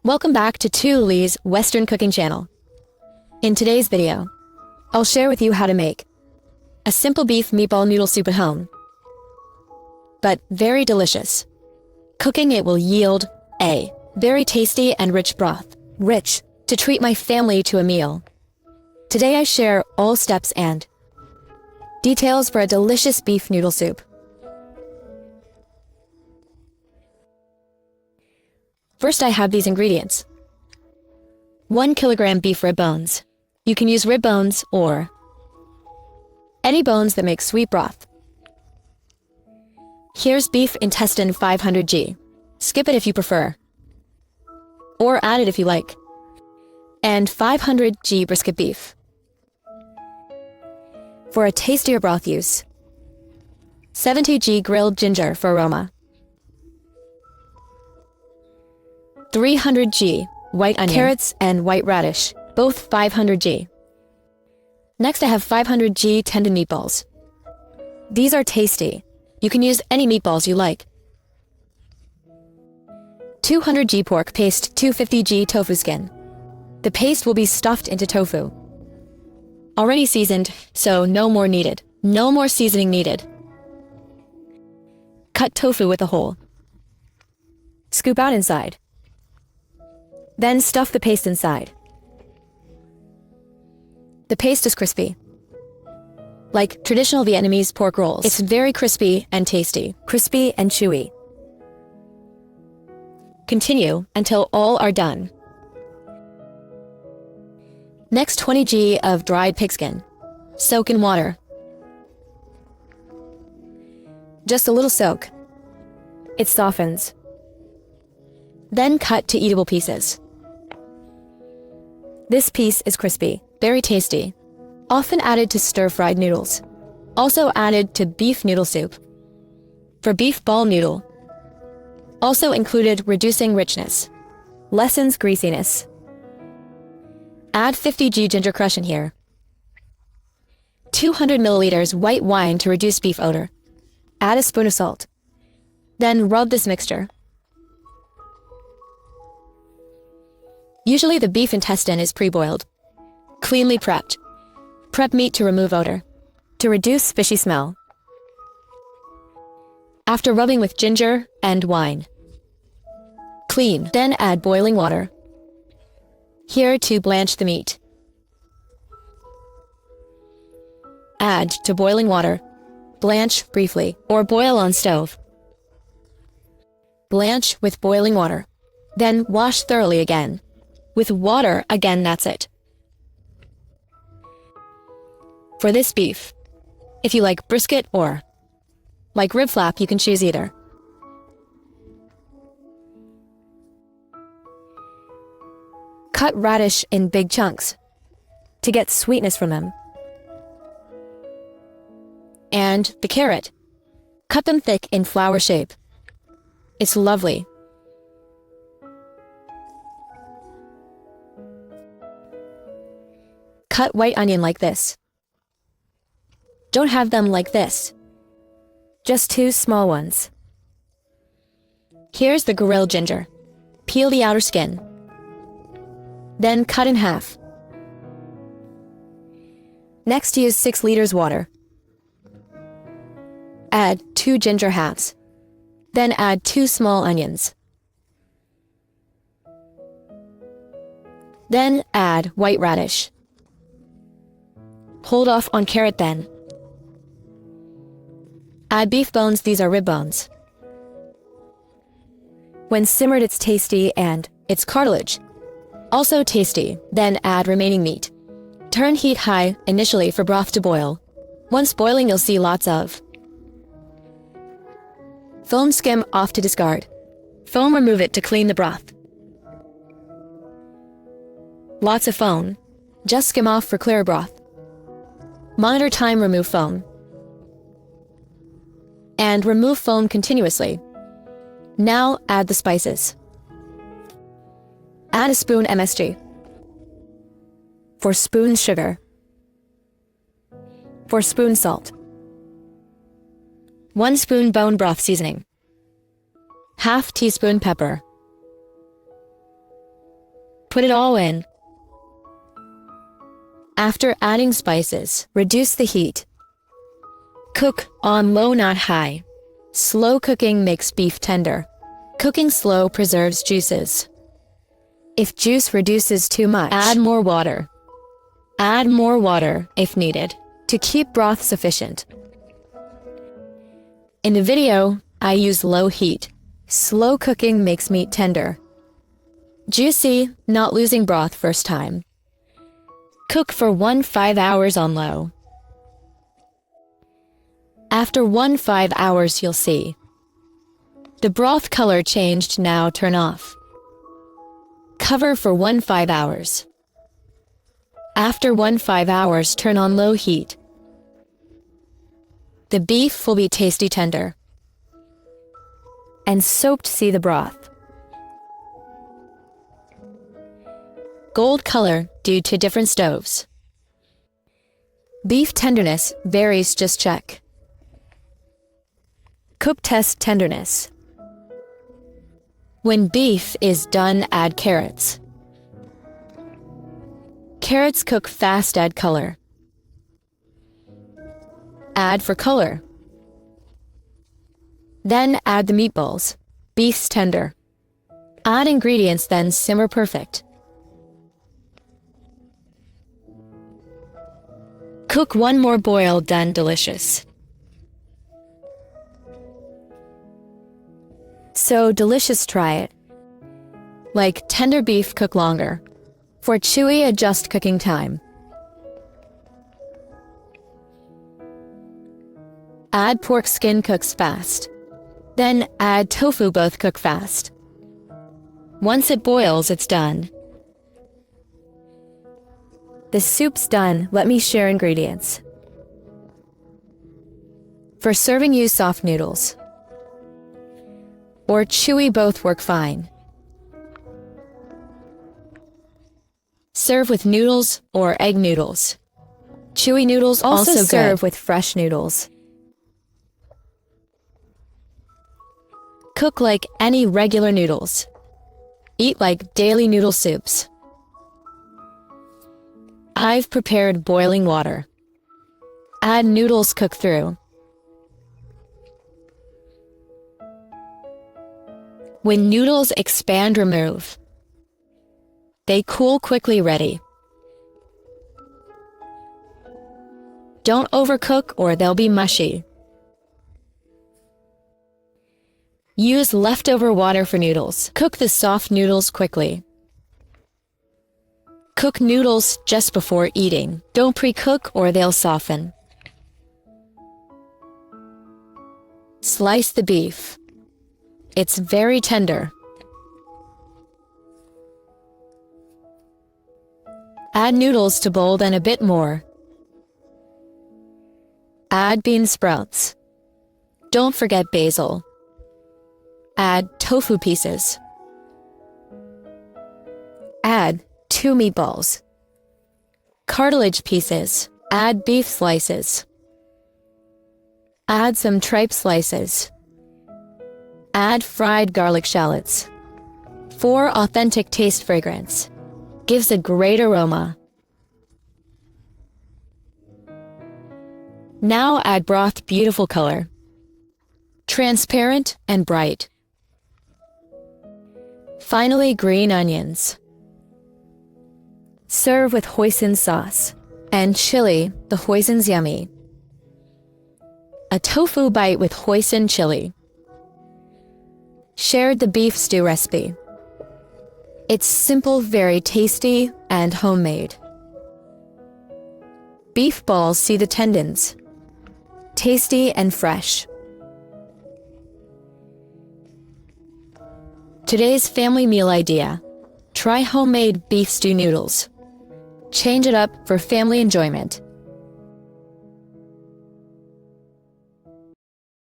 Welcome back to Lee's Western Cooking Channel. In today's video, I'll share with you how to make a simple beef meatball noodle soup at home, but very delicious. Cooking it will yield a very tasty and rich broth, rich to treat my family to a meal. Today I share all steps and details for a delicious beef noodle soup. First, I have these ingredients. 1 kilogram beef rib bones. You can use rib bones or any bones that make sweet broth. Here's beef intestine 500g. Skip it if you prefer, or add it if you like. And 500g brisket beef. For a tastier broth use, 70g grilled ginger for aroma. 300g white onion, carrots, and white radish, both 500g. Next, I have 500g tendon meatballs. These are tasty. You can use any meatballs you like. 200g pork paste, 250g tofu skin. The paste will be stuffed into tofu. Already seasoned, so no more needed. No more seasoning needed. Cut tofu with a hole. Scoop out inside. Then stuff the paste inside. The paste is crispy, like traditional Vietnamese pork rolls. It's very crispy and tasty, crispy and chewy. Continue until all are done. Next, 20g of dried pigskin. Soak in water. Just a little soak. It softens. Then cut to eatable pieces. This piece is crispy, very tasty, often added to stir-fried noodles. Also added to beef noodle soup. For beef ball noodle. Also included reducing richness, lessens greasiness. Add 50g ginger crush in here. 200 milliliters white wine to reduce beef odor. Add a spoon of salt. Then rub this mixture. Usually the beef intestine is pre-boiled, cleanly prepped. Prep meat to remove odor, to reduce fishy smell. After rubbing with ginger and wine. Clean, then add boiling water. Here to blanch the meat. Add to boiling water. Blanch briefly, or boil on stove. Blanch with boiling water. Then wash thoroughly again. With water again, that's it. For this beef, if you like brisket or like rib flap, you can choose either. Cut radish in big chunks to get sweetness from them. And the carrot, cut them thick in flower shape. It's lovely. Cut white onion like this. Don't have them like this. Just 2 small ones. Here's the grilled ginger. Peel the outer skin. Then cut in half. Next, use 6 liters water. Add 2 ginger halves. Then add 2 small onions. Then add white radish. Hold off on carrot then. Add beef bones, these are rib bones. When simmered, it's tasty and it's cartilage. Also tasty, then add remaining meat. Turn heat high initially for broth to boil. Once boiling, you'll see lots of foam. Skim off to discard. Foam, remove it to clean the broth. Lots of foam. Just skim off for clearer broth. Monitor time, remove foam. And remove foam continuously. Now add the spices. Add a spoon MSG. For spoon sugar. For spoon salt. 1 spoon bone broth seasoning. Half teaspoon pepper. put it all in. After adding spices, reduce the heat. Cook on low, not high. Slow cooking makes beef tender. Cooking slow preserves juices. If juice reduces too much, add more water. Add more water if needed to keep broth sufficient. In the video, I use low heat. Slow cooking makes meat tender. Juicy, not losing broth first time. Cook for 5 hours on low. After 5 hours, you'll see the broth color changed. Now turn off. Cover for 5 hours. After 5 hours, turn on low heat. The beef will be tasty tender and soaked. See the broth. Gold color due to different stoves. Beef tenderness varies, just check. Cook test tenderness. When beef is done, add carrots. Carrots cook fast, add color. Add for color. Then add the meatballs. Beef's tender. Add ingredients, then simmer perfect. Cook 1 more boil, done, delicious. So delicious, try it. Like tender beef, cook longer. For chewy, adjust cooking time. Add pork skin, cooks fast. Then add tofu, both cook fast. Once it boils, it's done. The soup's done. Let me share ingredients. For serving, use soft noodles or chewy, both work fine. Serve with noodles or egg noodles. Chewy noodles also serve with fresh noodles. Cook like any regular noodles. Eat like daily noodle soups. I've prepared boiling water. Add noodles, cook through. When noodles expand, remove. They cool quickly, ready. Don't overcook or they'll be mushy. Use leftover water for noodles. Cook the soft noodles quickly. Cook noodles just before eating. Don't pre-cook or they'll soften. Slice the beef. It's very tender. Add noodles to bowl, then a bit more. Add bean sprouts. Don't forget basil. Add tofu pieces. Add 2 meatballs. Cartilage pieces. Add beef slices. Add some tripe slices. Add fried garlic shallots. For authentic taste, fragrance gives a great aroma. Now add broth, beautiful color. Transparent and bright. Finally, green onions. Serve with hoisin sauce and chili. The hoisin's yummy. A tofu bite with hoisin chili. Shared the beef stew recipe. It's simple, very tasty, and homemade. Beef balls, see the tendons. Tasty and fresh. Today's family meal idea. Try homemade beef stew noodles. Change it up for family enjoyment.